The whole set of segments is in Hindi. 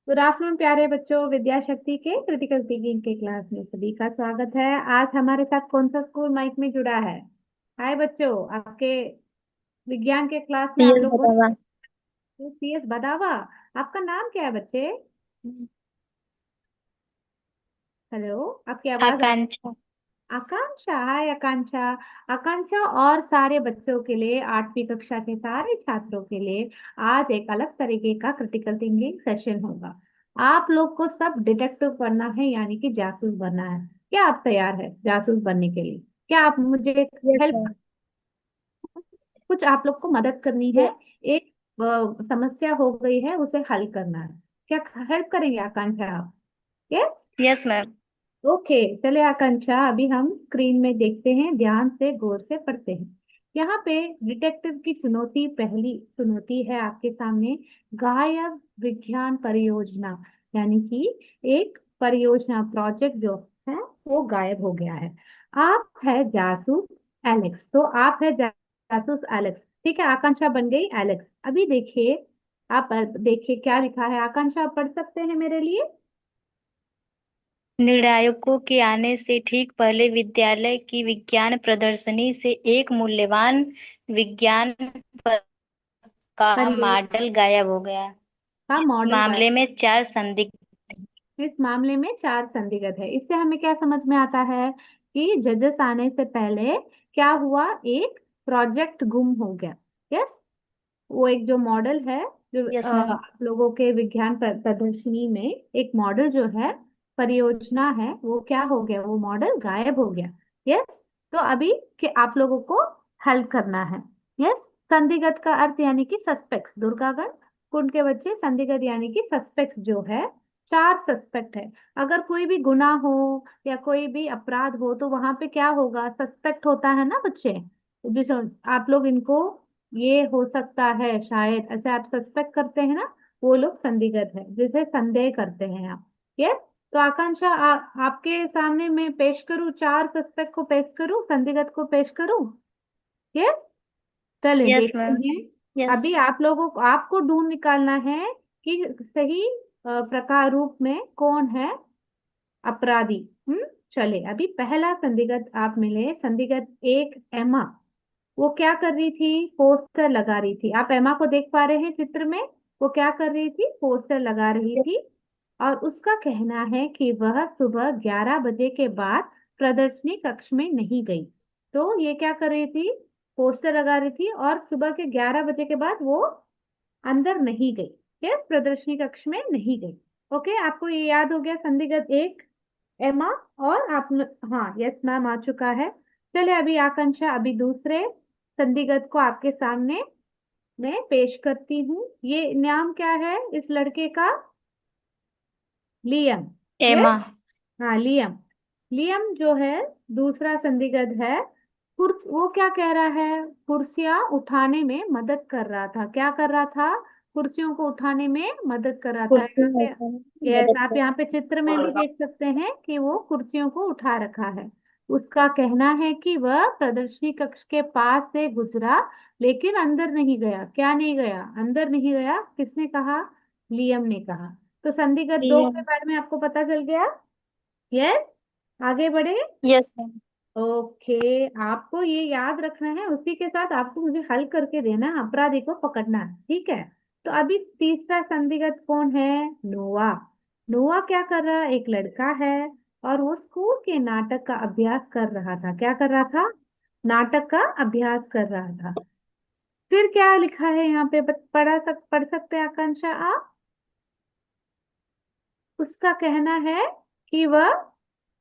गुड आफ्टरनून प्यारे बच्चों। विद्या शक्ति के क्रिटिकल थिंकिंग के क्लास में सभी का स्वागत है। आज हमारे साथ कौन सा स्कूल माइक में जुड़ा है? हाय बच्चों, आपके विज्ञान के क्लास में आप सीएस लोगों बतावा। ने सीएस बदावा। आपका नाम क्या है बच्चे? हेलो, आपकी आवाज आ। आकांक्षा। आकांक्षा। हाय आकांक्षा। आकांक्षा और सारे बच्चों के लिए, 8वीं कक्षा के सारे छात्रों के लिए आज एक अलग तरीके का क्रिटिकल थिंकिंग सेशन होगा। आप लोग को सब डिटेक्टिव बनना है, यानी कि जासूस बनना है। क्या आप तैयार है जासूस बनने के लिए? क्या आप मुझे यस हेल्प, मैम। कुछ आप लोग को मदद करनी है। एक समस्या हो गई है, उसे हल करना है। क्या हेल्प करेंगे आकांक्षा आप? यस। Yes ma'am. ओके, चले आकांक्षा, अभी हम स्क्रीन में देखते हैं, ध्यान से गौर से पढ़ते हैं। यहाँ पे डिटेक्टिव की चुनौती, पहली चुनौती है आपके सामने। गायब विज्ञान परियोजना, यानी कि एक परियोजना प्रोजेक्ट जो है वो गायब हो गया है। आप है जासूस एलेक्स, तो आप है जासूस एलेक्स। ठीक है, आकांक्षा बन गई एलेक्स। अभी देखिए, आप देखिए क्या लिखा है। आकांक्षा, आप पढ़ सकते हैं मेरे लिए? निर्णायकों के आने से ठीक पहले विद्यालय की विज्ञान प्रदर्शनी से एक मूल्यवान विज्ञान प- का परियोजना मॉडल गायब हो गया। का इस मॉडल मामले गायब। में चार संदिग्ध। इस मामले में 4 संदिग्ध है। इससे हमें क्या समझ में आता है कि जजेस आने से पहले क्या हुआ, एक प्रोजेक्ट गुम हो गया। यस। वो एक जो मॉडल है, जो यस मैम। आप लोगों के विज्ञान प्रदर्शनी में एक मॉडल जो है, परियोजना है, वो क्या हो गया, वो मॉडल गायब हो गया। यस। तो अभी कि आप लोगों को हल करना है। यस। संदिग्ध का अर्थ यानी कि सस्पेक्ट, दुर्गागण कुंड के बच्चे, संदिग्ध यानी कि सस्पेक्ट जो है, 4 सस्पेक्ट है। अगर कोई भी गुनाह हो या कोई भी अपराध हो तो वहां पे क्या होगा, सस्पेक्ट होता है ना बच्चे। जिस आप लोग इनको, ये हो सकता है शायद, ऐसे आप सस्पेक्ट करते हैं ना, वो लोग संदिग्ध है, जिसे संदेह करते हैं आप। यस। तो आकांक्षा, आपके सामने मैं पेश करूं, 4 सस्पेक्ट को पेश करूं, संदिग्ध को पेश करूं? यस। चलिए यस देखते मैम। हैं। यस। अभी आप लोगों को, आपको ढूंढ निकालना है कि सही प्रकार रूप में कौन है अपराधी। चले, अभी पहला संदिग्ध आप मिले, संदिग्ध एक एमा। वो क्या कर रही थी, पोस्टर लगा रही थी। आप एमा को देख पा रहे हैं चित्र में? वो क्या कर रही थी, पोस्टर लगा रही थी। और उसका कहना है कि वह सुबह 11 बजे के बाद प्रदर्शनी कक्ष में नहीं गई। तो ये क्या कर रही थी, पोस्टर लगा रही थी और सुबह के 11 बजे के बाद वो अंदर नहीं गई। यस, प्रदर्शनी कक्ष में नहीं गई। ओके, आपको ये याद हो गया, संदिग्ध एक एमा। और आप, हाँ यस मैम आ चुका है। चले अभी आकांक्षा, अभी दूसरे संदिग्ध को आपके सामने मैं पेश करती हूँ। ये नाम क्या है इस लड़के का? लियम। एमा। यस। हाँ लियम। लियम जो है दूसरा संदिग्ध है। वो क्या कह रहा है, कुर्सियां उठाने में मदद कर रहा था। क्या कर रहा था, कुर्सियों को उठाने में मदद कर रहा था कुर्सी यहाँ में पे। उठाने में यस, मदद आप कर। यहाँ पे चित्र में भी देख सकते हैं कि वो कुर्सियों को उठा रखा है। उसका कहना है कि वह प्रदर्शनी कक्ष के पास से गुजरा, लेकिन अंदर नहीं गया। क्या नहीं गया, अंदर नहीं गया, किसने कहा? लियम ने कहा। तो संदिग्ध दो के बारे में आपको पता चल गया। यस। आगे बढ़े। Yes ma'am. ओके, आपको ये याद रखना है, उसी के साथ आपको मुझे हल करके देना है, अपराधी को पकड़ना है। ठीक है। तो अभी तीसरा संदिग्ध कौन है? नोआ। नोआ क्या कर रहा है, एक लड़का है और वो स्कूल के नाटक का अभ्यास कर रहा था। क्या कर रहा था, नाटक का अभ्यास कर रहा था। फिर क्या लिखा है यहाँ पे, पढ़ सकते हैं आकांक्षा आप? उसका कहना है कि वह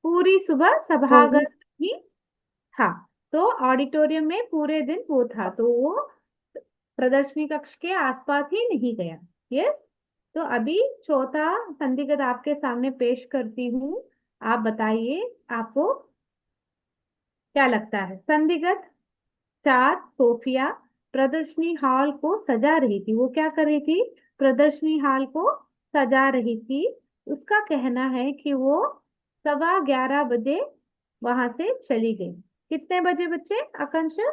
पूरी सुबह सभागार पूरी। में ही था। तो ऑडिटोरियम में पूरे दिन वो था, तो वो प्रदर्शनी कक्ष के आसपास ही नहीं गया। यस। तो अभी चौथा संदिग्ध आपके सामने पेश करती हूँ। आप बताइए, आपको क्या लगता है? संदिग्ध 4 सोफिया प्रदर्शनी हॉल को सजा रही थी। वो क्या कर रही थी, प्रदर्शनी हॉल को सजा रही थी। उसका कहना है कि वो 11:15 बजे वहां से चली गई। कितने बजे बच्चे, आकांक्षा?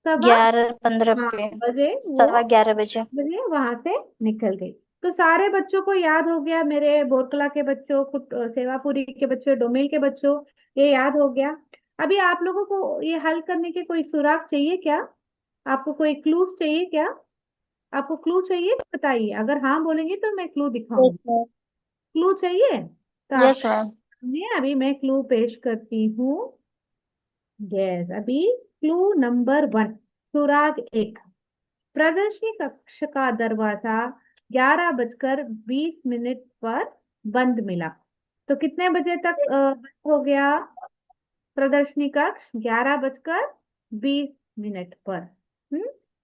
सवा 11:15 हाँ पे। बजे वो 11:15 बजे। वहां से निकल गई। तो सारे बच्चों को याद हो गया, मेरे बोरकला के बच्चों, सेवापुरी के बच्चों, डोमेल के बच्चों, ये याद हो गया। अभी आप लोगों को ये हल करने के कोई सुराग चाहिए क्या? आपको कोई क्लूज चाहिए क्या? आपको क्लू चाहिए तो बताइए, अगर हाँ बोलेंगे तो मैं क्लू यस दिखाऊंगी। मैम। क्लू चाहिए तो आप, यस मैम। अभी मैं क्लू पेश करती हूँ। यस, अभी क्लू नंबर 1, सुराग 1। प्रदर्शनी कक्ष का दरवाजा 11:20 पर बंद मिला। तो कितने बजे तक बंद हो गया प्रदर्शनी कक्ष? 11:20 पर।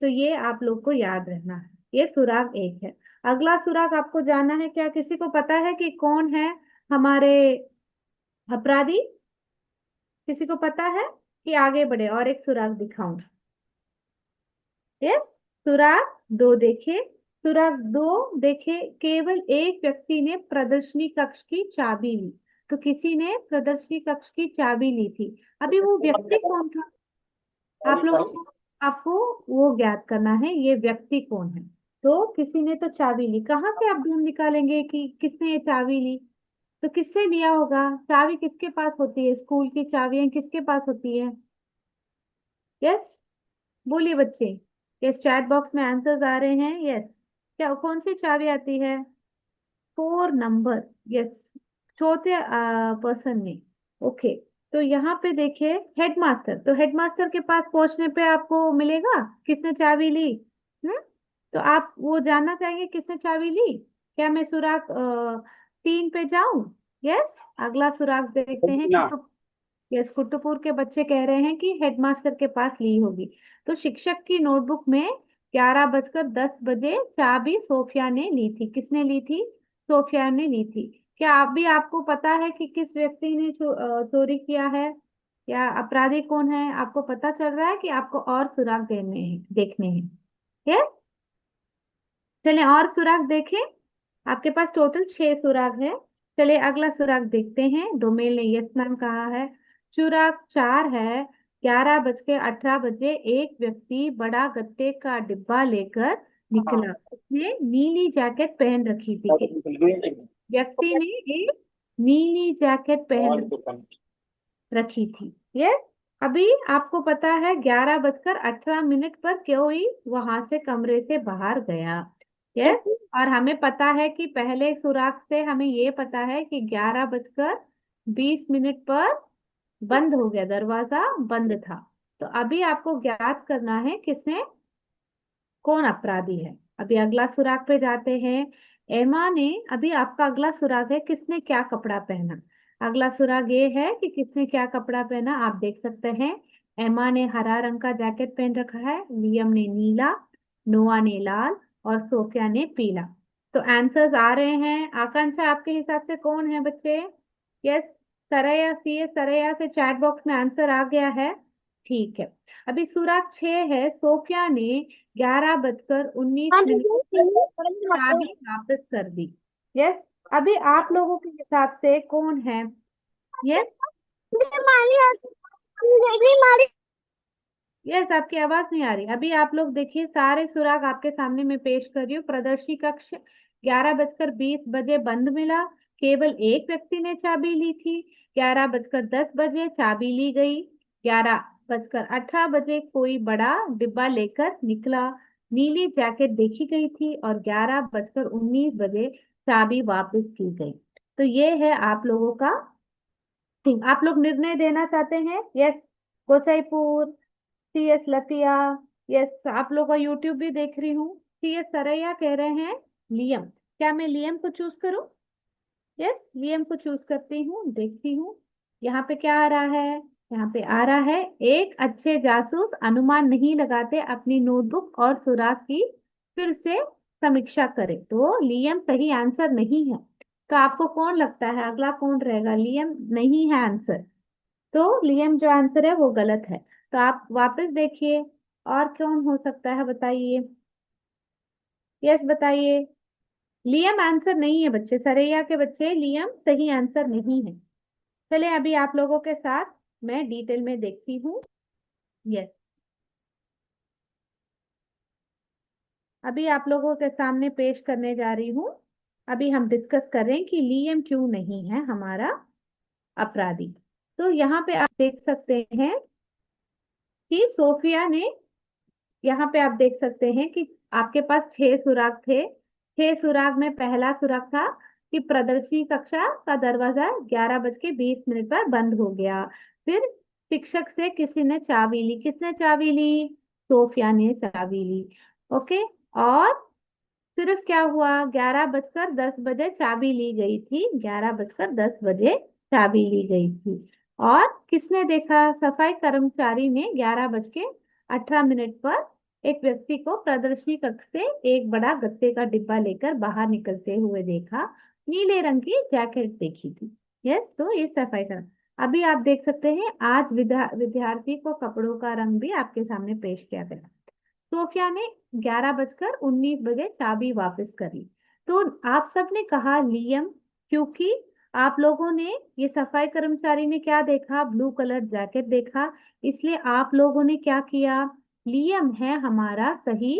तो ये आप लोग को याद रहना है, ये सुराग 1 है। अगला सुराग आपको जानना है क्या? किसी को पता है कि कौन है हमारे अपराधी? किसी को पता है कि आगे बढ़े और एक सुराग दिखाऊं? यस, सुराग 2 देखे। सुराग 2 देखे, केवल एक व्यक्ति ने प्रदर्शनी कक्ष की चाबी ली। तो किसी ने प्रदर्शनी कक्ष की चाबी ली थी। अभी वो व्यक्ति कौन था? आप लोगों को, आपको वो ज्ञात करना है, ये व्यक्ति कौन है। तो किसी ने तो चाबी ली, कहाँ से आप ढूंढ निकालेंगे कि किसने ये चाबी ली? तो किससे लिया होगा? चाबी किसके पास होती है? स्कूल की चाबियां किसके पास होती है? यस, बोलिए बच्चे। यस, चैट बॉक्स में आंसर्स आ रहे हैं। यस, क्या कौन सी चाबी आती है? 4 नंबर। यस, चौथे पर्सन ने। ओके, तो यहाँ पे देखिए हेडमास्टर, तो हेडमास्टर के पास पहुंचने पे आपको मिलेगा किसने चाबी ली। हम्म तो आप वो जानना चाहेंगे किसने चाबी ली? क्या मैं सुराग 3 पे जाऊं? यस, अगला सुराग देखते हैं। यस, कुट्टूपुर के बच्चे कह रहे हैं कि हेडमास्टर के पास ली होगी। तो शिक्षक की नोटबुक में 11:10 चाबी सोफिया ने ली थी। किसने ली थी? सोफिया ने ली थी। क्या आप भी, आपको पता है कि किस व्यक्ति ने चोरी किया है, या अपराधी कौन है? आपको पता चल रहा है कि आपको और सुराग देने हैं, देखने हैं? यस, चलिए और सुराग देखें। आपके पास टोटल 6 सुराग है। चलिए अगला सुराग देखते हैं। डोमेल ने यस मैम कहा है। सुराग 4 है। 11:18 एक व्यक्ति बड़ा गत्ते का डिब्बा लेकर निकला। उसने नीली जैकेट पहन रखी थी। व्यक्ति ने एक नीली जैकेट पहन रखी थी। यस, अभी आपको पता है 11:18 पर कोई वहां से कमरे से बाहर गया। यस, और हमें पता है कि पहले सुराग से हमें ये पता है कि 11:20 पर बंद हो गया, दरवाजा बंद था। तो अभी आपको ज्ञात करना है किसने, कौन अपराधी है। अभी अगला सुराग पे जाते हैं। एमा ने, अभी आपका अगला सुराग है किसने क्या कपड़ा पहना। अगला सुराग ये है कि किसने क्या कपड़ा पहना, आप देख सकते हैं। एमा ने हरा रंग का जैकेट पहन रखा है, लियम ने नीला, नोआ ने लाल और सोफिया ने पीला। तो आंसर्स आ रहे हैं। आकांक्षा, आपके हिसाब से कौन है बच्चे? यस, सरया, सी सरया से चैट बॉक्स में आंसर आ गया है। ठीक है, अभी सुराग 6 है। सोफिया ने 11:19 पर चाबी वापस कर दी। यस, अभी आप लोगों के हिसाब से कौन है? यस, यस, आपकी आवाज नहीं आ रही। अभी आप लोग देखिए, सारे सुराग आपके सामने मैं पेश कर रही हूँ। प्रदर्शनी कक्ष 11:20 बंद मिला। केवल एक व्यक्ति ने चाबी ली थी। 11:10 चाबी ली गई। 11:18 कोई बड़ा डिब्बा लेकर निकला। नीली जैकेट देखी गई थी और 11:19 चाबी वापस की गई। तो ये है आप लोगों का। ठीक, आप लोग निर्णय देना चाहते हैं? यस, गोसाईपुर, सी एस लतिया। यस, आप लोग का यूट्यूब भी देख रही हूँ। सी एस सरैया कह रहे हैं लियम। क्या मैं लियम को चूज करूं? यस, लियम को चूज करती हूँ, देखती हूँ। यहाँ पे क्या आ रहा है? यहाँ पे आ रहा है, एक अच्छे जासूस अनुमान नहीं लगाते, अपनी नोटबुक और सुराग की फिर से समीक्षा करें। तो लियम सही आंसर नहीं है। तो आपको कौन लगता है अगला कौन रहेगा? लियम नहीं है आंसर। तो लियम जो आंसर है वो गलत है। तो आप वापस देखिए, और कौन हो सकता है बताइए। यस, बताइए। लियम आंसर नहीं है बच्चे, सरैया के बच्चे, लियम सही आंसर नहीं है। चले अभी आप लोगों के साथ मैं डिटेल में देखती हूँ। यस, अभी आप लोगों के सामने पेश करने जा रही हूँ। अभी हम डिस्कस कर रहे हैं कि लियम क्यों नहीं है हमारा अपराधी। तो यहाँ पे आप देख सकते हैं कि सोफिया ने, यहाँ पे आप देख सकते हैं कि आपके पास 6 सुराग थे। 6 सुराग में पहला सुराग था कि प्रदर्शनी कक्षा का दरवाजा 11:20 पर बंद हो गया। फिर शिक्षक से किसी ने चाबी ली। किसने चाबी ली? सोफिया ने चाबी ली। ओके। और सिर्फ क्या हुआ, 11:10 चाबी ली गई थी, 11:10 चाबी ली गई थी। और किसने देखा? सफाई कर्मचारी ने 11:18 पर एक व्यक्ति को प्रदर्शनी कक्ष से एक बड़ा गत्ते का डिब्बा लेकर बाहर निकलते हुए देखा। नीले रंग की जैकेट देखी थी। यस, तो ये सफाई कर्म। अभी आप देख सकते हैं आज विद्यार्थी को कपड़ों का रंग भी आपके सामने पेश किया गया। सोफिया ने 11:19 चाबी वापस करी। तो आप सबने कहा लियम, क्योंकि आप लोगों ने, ये सफाई कर्मचारी ने क्या देखा? ब्लू कलर जैकेट देखा। इसलिए आप लोगों ने क्या किया? लियम है हमारा सही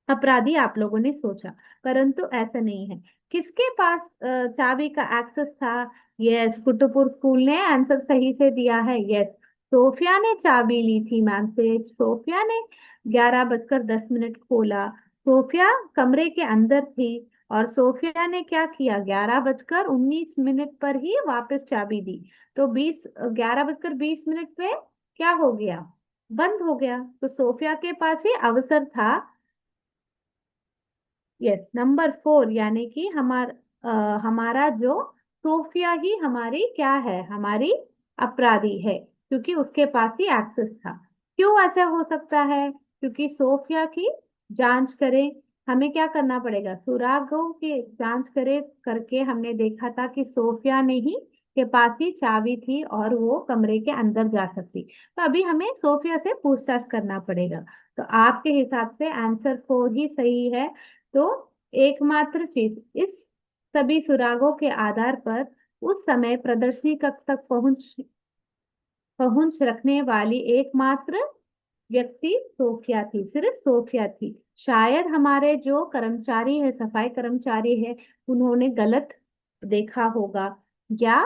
अपराधी आप लोगों ने सोचा। परंतु ऐसा नहीं है। किसके पास चाबी का एक्सेस था? यस, कुतुबपुर स्कूल ने आंसर सही से दिया है। यस, सोफिया ने चाबी ली थी मैम से। सोफिया ने 11:10 खोला। सोफिया कमरे के अंदर थी और सोफिया ने क्या किया? 11:19 पर ही वापस चाबी दी। तो 11:20 पे क्या हो गया? बंद हो गया। तो सोफिया के पास ही अवसर था। यस, नंबर 4, यानी कि हमारा जो सोफिया ही हमारी क्या है? हमारी अपराधी है, क्योंकि उसके पास ही एक्सेस था। क्यों ऐसा हो सकता है? क्योंकि सोफिया की जांच करें, हमें क्या करना पड़ेगा? सुरागों की जांच करे करके हमने देखा था कि सोफिया ने ही के पास ही चाबी थी और वो कमरे के अंदर जा सकती। तो अभी हमें सोफिया से पूछताछ करना पड़ेगा। तो आपके हिसाब से आंसर 4 ही सही है। तो एकमात्र चीज, इस सभी सुरागों के आधार पर उस समय प्रदर्शनी कक्ष तक पहुंच पहुंच रखने वाली एकमात्र व्यक्ति सोफिया थी, सिर्फ सोफिया थी। शायद हमारे जो कर्मचारी है, सफाई कर्मचारी है, उन्होंने गलत देखा होगा, या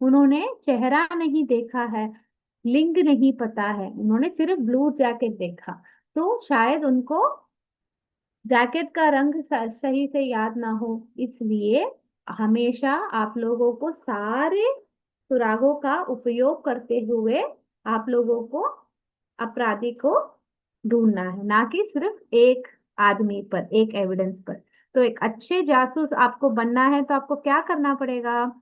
उन्होंने चेहरा नहीं देखा है, लिंग नहीं पता है, उन्होंने सिर्फ ब्लू जैकेट देखा। तो शायद उनको जैकेट का रंग सही से याद ना हो। इसलिए हमेशा आप लोगों को सारे सुरागों का उपयोग करते हुए आप लोगों को अपराधी को ढूंढना है, ना कि सिर्फ एक आदमी पर, एक एविडेंस पर। तो एक अच्छे जासूस आपको बनना है तो आपको क्या करना पड़ेगा?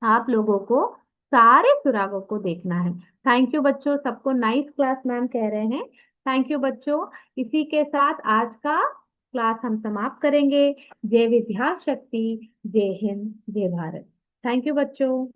आप लोगों को सारे सुरागों को देखना है। थैंक यू बच्चों, सबको नाइस क्लास मैम कह रहे हैं। थैंक यू बच्चों। इसी के साथ आज का क्लास हम समाप्त करेंगे। जय विद्या शक्ति, जय हिंद, जय भारत। थैंक यू बच्चों।